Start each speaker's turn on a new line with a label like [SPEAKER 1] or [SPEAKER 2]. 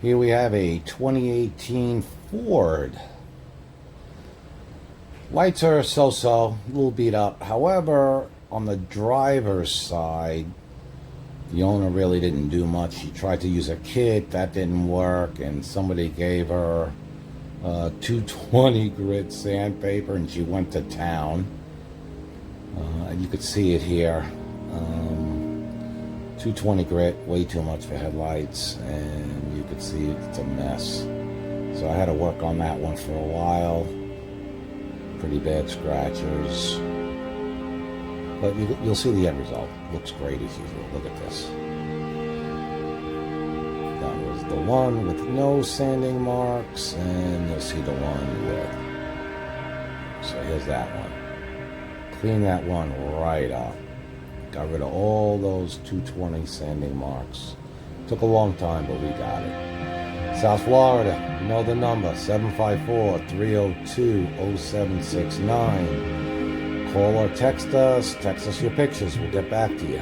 [SPEAKER 1] Here we have a 2018 Ford. Lights are so-so, a little beat up. However, on the driver's side, the owner really didn't do much. She tried to use a kit, that didn't work, and somebody gave her 220 grit sandpaper, and she went to town. You could see it here. 220 grit, way too much for headlights, and you could see it's a mess. So I had to work on that one for a while. Pretty bad scratchers. But you'll see the end result. Looks great as usual. Look at this. That was the one with no sanding marks, and you'll see the one with. So here's that one. Clean that one right up. Got rid of all those 220 sanding marks. Took a long time, but we got it. South Florida, you know the number, 754-302-0769. Call or text us your pictures, we'll get back to you.